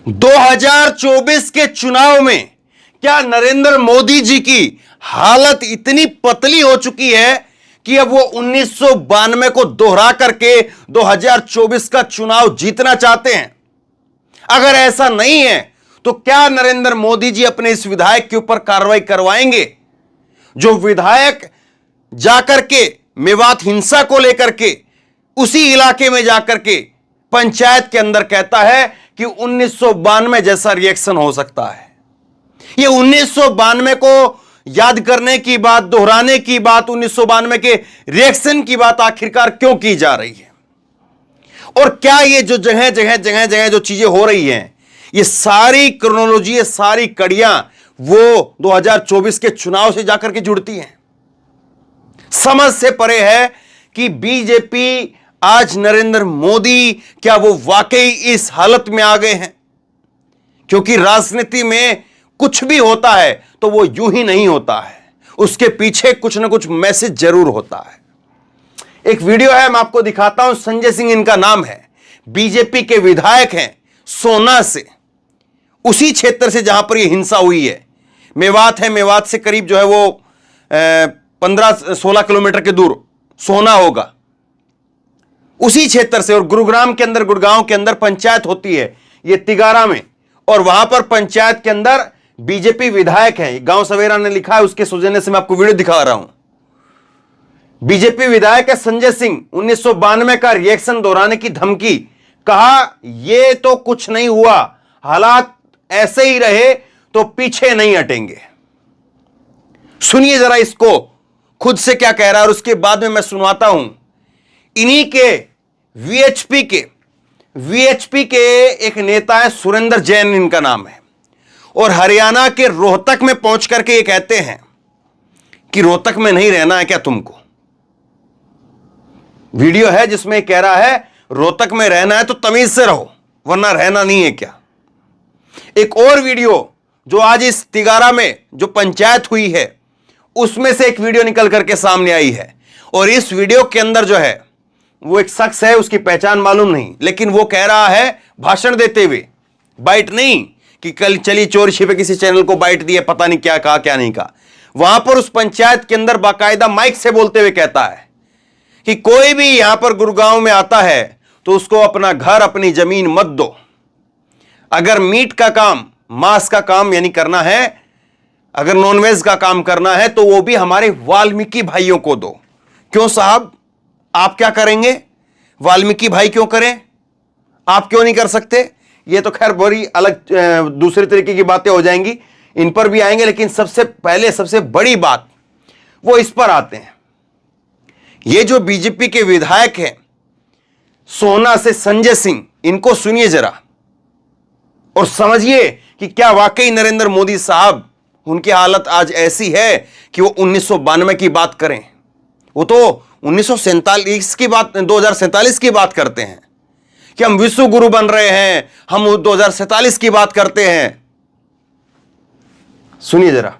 2024 के चुनाव में क्या नरेंद्र मोदी जी की हालत इतनी पतली हो चुकी है कि अब वो 1992 को दोहरा करके 2024 का चुनाव जीतना चाहते हैं? अगर ऐसा नहीं है तो क्या नरेंद्र मोदी जी अपने इस विधायक के ऊपर कार्रवाई करवाएंगे जो विधायक जाकर के मेवात हिंसा को लेकर के उसी इलाके में जाकर के पंचायत के अंदर कहता है कि 1992 जैसा रिएक्शन हो सकता है? ये 1992 को याद करने की बात, दोहराने की बात, 1992 के रिएक्शन की बात आखिरकार क्यों की जा रही है? और क्या ये जो जगह जगह जो चीजें हो रही हैं, ये सारी क्रोनोलॉजी, ये सारी कड़ियां वो 2024 के चुनाव से जाकर के जुड़ती हैं? समझ से परे है कि बीजेपी आज नरेंद्र मोदी क्या वो वाकई इस हालत में आ गए हैं? क्योंकि राजनीति में कुछ भी होता है तो वो यूं ही नहीं होता है, उसके पीछे कुछ ना कुछ मैसेज जरूर होता है। एक वीडियो है, मैं आपको दिखाता हूं। संजय सिंह इनका नाम है, बीजेपी के विधायक हैं सोना से, उसी क्षेत्र से जहां पर यह हिंसा हुई है। मेवात है, मेवात से करीब जो है वो 15-16 किलोमीटर के दूर सोना होगा, उसी क्षेत्र से। और गुरुग्राम के अंदर, गुड़गांव के अंदर पंचायत होती है ये तिगारा में, और वहां पर पंचायत के अंदर बीजेपी विधायक हैं। गांव सवेरा ने लिखा है, उसके सौजन्य से मैं आपको वीडियो दिखा रहा हूं। बीजेपी विधायक है संजय सिंह। 1992 का रिएक्शन दोहराने की धमकी, कहा ये तो कुछ नहीं हुआ, हालात ऐसे ही रहे तो पीछे नहीं हटेंगे। सुनिए जरा इसको, खुद से क्या कह रहा है, और उसके बाद में मैं सुनवाता हूं। इन्हीं के वीएचपी के एक नेता है, सुरेंद्र जैन इनका नाम है, और हरियाणा के रोहतक में पहुंच करके ये कहते हैं कि रोहतक में नहीं रहना है क्या तुमको? वीडियो है जिसमें कह रहा है रोहतक में रहना है तो तमीज से रहो, वरना रहना नहीं है क्या? एक और वीडियो जो आज इस तिगारा में जो पंचायत हुई है उसमें से एक वीडियो निकल करके सामने आई है, और इस वीडियो के अंदर जो है वो एक शख्स है, उसकी पहचान मालूम नहीं, लेकिन वो कह रहा है भाषण देते हुए, बाइट नहीं कि कल चली चोरी छिपे किसी चैनल को बाइट दिए, पता नहीं क्या कहा क्या नहीं कहा। वहां पर उस पंचायत के अंदर बाकायदा माइक से बोलते हुए कहता है कि कोई भी यहां पर गुरुगांव में आता है तो उसको अपना घर, अपनी जमीन मत दो। अगर मीट का काम, मांस का काम यानी करना है, अगर नॉनवेज का काम करना है तो वो भी हमारे वाल्मीकि भाइयों को दो। क्यों साहब, आप क्या करेंगे? वाल्मीकि भाई क्यों करें? आप क्यों नहीं कर सकते? ये तो खैर बड़ी अलग दूसरे तरीके की बातें हो जाएंगी, इन पर भी आएंगे, लेकिन सबसे पहले सबसे बड़ी बात वो इस पर आते हैं। ये जो बीजेपी के विधायक हैं सोना से संजय सिंह, इनको सुनिए जरा और समझिए कि क्या वाकई नरेंद्र मोदी साहब, उनकी हालत आज ऐसी है कि वो 1992 की बात करें? वो तो 1947 की बात, 2047 की बात करते हैं कि हम विश्व गुरु बन रहे हैं, हम 2047 की बात करते हैं। सुनिए जरा।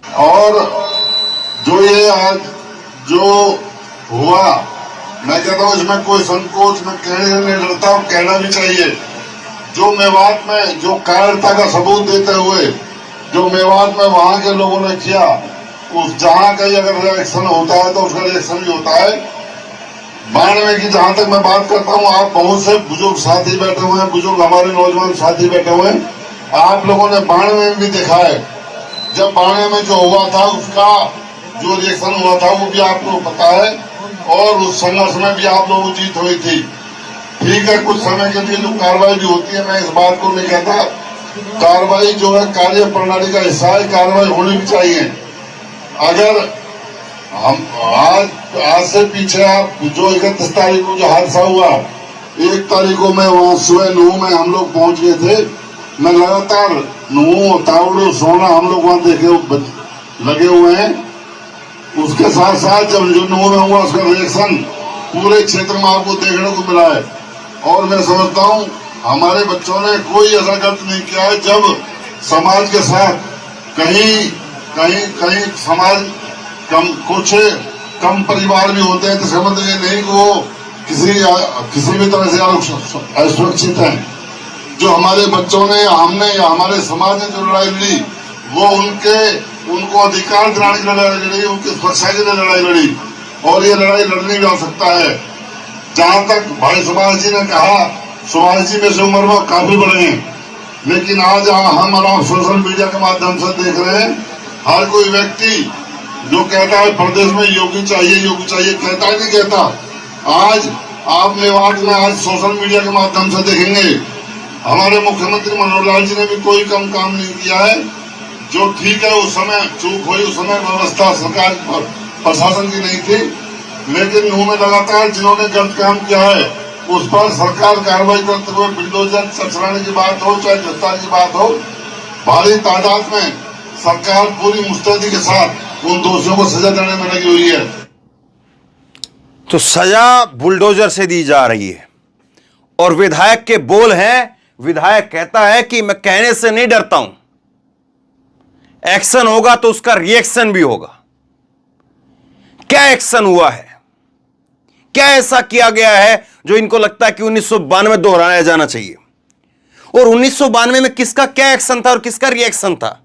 और जो ये आज जो हुआ, मैं कहता हूं इसमें कोई संकोच में कहने नहीं डरता, और कहना भी चाहिए। जो मेवात में जो कायरता का सबूत देते हुए जो मेवात में वहां के लोगों ने किया, उस जहां का अगर रिएक्शन होता है तो उसका रिएक्शन भी होता है। 92 की जहां तक मैं बात करता हूं, आप बहुत से बुजुर्ग साथी बैठे हुए हैं, बुजुर्ग हमारे नौजवान साथी बैठे हुए हैं, आप लोगों ने 92 में भी देखा है। जब 92 में जो हुआ था उसका जो रिएक्शन हुआ था वो भी आपको पता है, और उस संघर्ष में भी आप लोगों की जीत हुई थी। ठीक है, कुछ समय के लिए जो कार्रवाई भी होती है, मैं इस बात को नहीं कहता, कार्रवाई जो है कार्य प्रणाली का हिस्सा है, कार्रवाई होनी भी चाहिए। अगर हम आज से पीछे आप जो 31 तारीख को जो हादसा हुआ, 1 तारीख को मैं वहां सुबह नूह में हम लोग पहुंच गए थे। मैं लगातार नूह, तावड़ो, सोना हम लोग वहां देखे लगे हुए हैं। उसके साथ साथ जब जो नूह में हुआ उसका रिएक्शन पूरे क्षेत्र में आपको देखने को मिला है, और मैं समझता हूं हमारे बच्चों ने कोई ऐसा गलत नहीं किया है। जब समाज के साथ कहीं समाज कुछ कम परिवार भी होते हैं, तो इसका मतलब ये नहीं कि वो किसी भी तरह से असुरक्षित हैं। जो हमारे बच्चों ने, हमने या हमारे समाज ने जो लड़ाई लड़ी, वो उनको अधिकार दिलाने की लड़ाई लड़ी, उनकी सुरक्षा के लिए लड़ाई लड़ी, और ये लड़ाई लड़ने जा सकता है। जहां तक भाई सुभाष जी ने कहा, सुभाष जी में से उम्र में काफी बड़े हैं, लेकिन आज हम और आप सोशल मीडिया के माध्यम से देख रहे हैं, हर कोई व्यक्ति जो कहता है प्रदेश में योगी चाहिए, कहता है नहीं कहता। आज आप मेवात में आज सोशल मीडिया के माध्यम से देखेंगे, हमारे मुख्यमंत्री मनोहर लाल जी ने भी कोई कम काम नहीं किया है। जो ठीक है, उस समय चूक हुई, उस समय व्यवस्था सरकार प्रशासन की नहीं थी, लेकिन उन्होंने लगातार जिन्होंने गलत काम किया है उस पर सरकार कार्रवाई करते हुए बुलडोजर चलाने की बात हो, चाहे गिरफ्तार की बात हो, भारी तादाद में सरकार पूरी मुस्तैदी के साथ उन दोषियों को सजा देने में लगी हुई है। तो सजा बुलडोजर से दी जा रही है, और विधायक के बोल हैं, विधायक कहता है कि मैं कहने से नहीं डरता हूं, एक्शन होगा तो उसका रिएक्शन भी होगा। क्या एक्शन हुआ है? क्या ऐसा किया गया है जो इनको लगता है कि 1992 दोहराया जाना चाहिए? और 1992 में किसका क्या एक्शन था और किसका रिएक्शन था?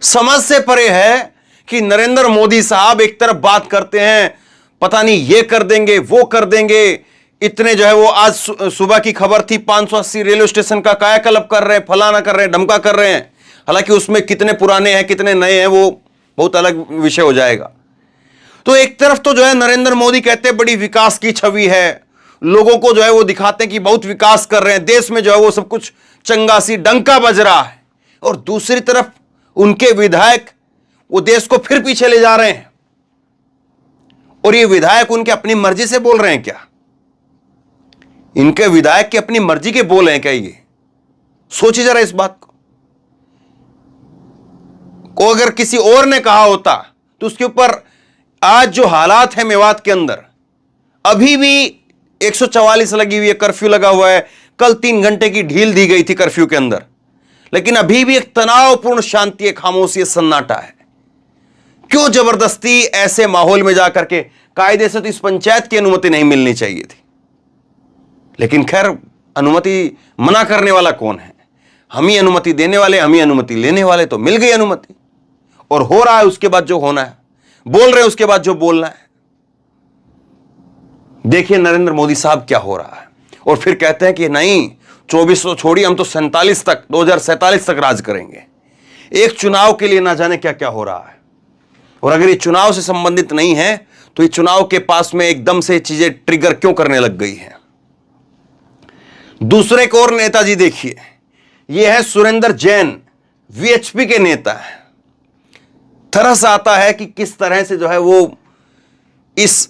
समझ से परे है कि नरेंद्र मोदी साहब एक तरफ बात करते हैं, पता नहीं ये कर देंगे, वो कर देंगे, इतने जो है वो आज सुबह की खबर थी 580 रेलवे स्टेशन का कायाकल्प कर रहे हैं, फलाना कर रहे हैं, ढमका कर रहे हैं। हालांकि उसमें कितने पुराने हैं कितने नए हैं वो बहुत अलग विषय हो जाएगा। तो एक तरफ तो जो है नरेंद्र मोदी कहते हैं बड़ी विकास की छवि है, लोगों को जो है वो दिखाते हैं कि बहुत विकास कर रहे हैं, देश में जो है वो सब कुछ चंगासी डंका बज रहा है, और दूसरी तरफ उनके विधायक वो देश को फिर पीछे ले जा रहे हैं। और ये विधायक उनके अपनी मर्जी से बोल रहे हैं क्या? इनके विधायक की अपनी मर्जी के बोल हैं क्या? ये सोचिए जरा इस बात को अगर किसी और ने कहा होता तो उसके ऊपर आज जो हालात है मेवात के अंदर, अभी भी 144 लगी हुई है, कर्फ्यू लगा हुआ है, कल 3 घंटे की ढील दी गई थी कर्फ्यू के अंदर, लेकिन अभी भी एक तनावपूर्ण शांति, खामोशी, सन्नाटा है। क्यों जबरदस्ती ऐसे माहौल में जाकर के? कायदे से तो इस पंचायत की अनुमति नहीं मिलनी चाहिए थी, लेकिन खैर अनुमति मना करने वाला कौन है? हम ही अनुमति देने वाले, हम ही अनुमति लेने वाले। तो मिल गई अनुमति और हो रहा है उसके बाद जो होना है, बोल रहे हैं उसके बाद जो बोलना है। देखिए नरेंद्र मोदी साहब क्या हो रहा है, और फिर कहते हैं कि नहीं 24 तो छोड़िए, हम तो 47 तक 2047 तक राज करेंगे। एक चुनाव के लिए ना जाने क्या क्या हो रहा है, और अगर ये चुनाव से संबंधित नहीं है तो ये चुनाव के पास में एकदम से चीजें ट्रिगर क्यों करने लग गई हैं। दूसरे एक और नेताजी देखिए, ये है सुरेंद्र जैन, वीएचपी के नेता है। तरस आता है कि किस तरह से जो है वो इस,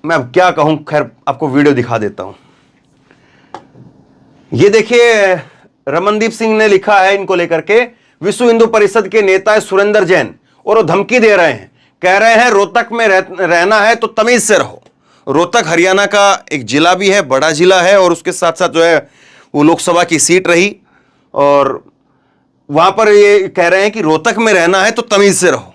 मैं अब क्या कहूं, खैर आपको वीडियो दिखा देता हूं। ये देखिए रमनदीप सिंह ने लिखा है इनको लेकर के, विश्व हिंदू परिषद के नेता है सुरेंद्र जैन, और वो धमकी दे रहे हैं, कह रहे हैं रोहतक में रहना है तो तमीज से रहो। रोहतक हरियाणा का एक जिला भी है, बड़ा जिला है, और उसके साथ साथ जो है वो लोकसभा की सीट रही, और वहां पर ये कह रहे हैं कि रोहतक में रहना है तो तमीज से रहो।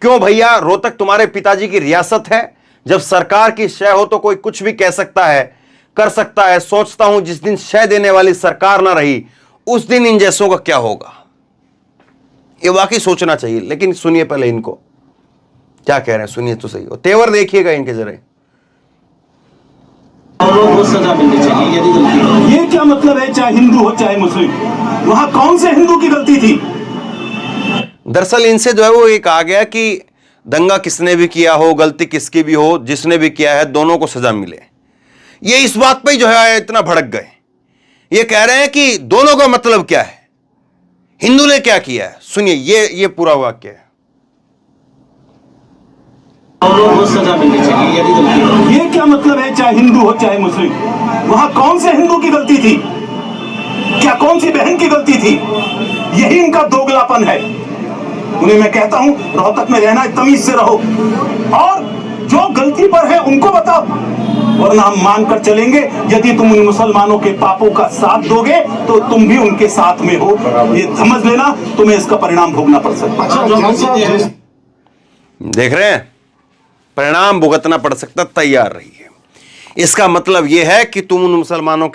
क्यों भैया? रोहतक तुम्हारे पिताजी की रियासत है, जब सरकार की शय हो तो कोई कुछ भी कह सकता है, कर सकता है। सोचता हूं जिस दिन शय देने वाली सरकार ना रही उस दिन इन जैसों का क्या होगा। ये वाकई सोचना चाहिए। लेकिन सुनिए पहले इनको क्या कह रहे हैं, सुनिए तो सही, और तेवर देखिएगा इनके जरा। सजा मिलनी चाहिए यदि गलती। ये क्या मतलब है, चाहे हिंदू हो चाहे मुस्लिम? वहां कौन से हिंदू की गलती थी? दरअसल इनसे जो है वो एक आ गया कि दंगा किसने भी किया हो, गलती किसकी भी हो, जिसने भी किया है दोनों को सजा मिले। ये इस बात पे ही जो है इतना भड़क गए। ये कह रहे हैं कि दोनों का मतलब क्या है, हिंदू ने क्या किया है। सुनिए ये पूरा वाक्य है। सजा मिलनी चाहिए यदि गलती। ये क्या मतलब है, चाहे हिंदू हो चाहे मुस्लिम? वहां कौन से हिंदू की गलती थी? क्या कौन सी बहन की गलती थी? यही इनका दोगलापन है। उन्हें मैं कहता हूं रोहतक में रहना है, तमीज से रहो, और जो गलती पर है उनको बताओ, वरना हम मानकर चलेंगे यदि तुम उन मुसलमानों के पापों का साथ दोगे तो तुम भी उनके साथ में हो। ये समझ लेना, तुम्हें इसका परिणाम भोगना पड़ सकता है। देख रहे हैं परिणाम भुगतना पड़ सकता, तैयार रहिए। इसका मतलब यह है कि तुम उन मुसलमानों के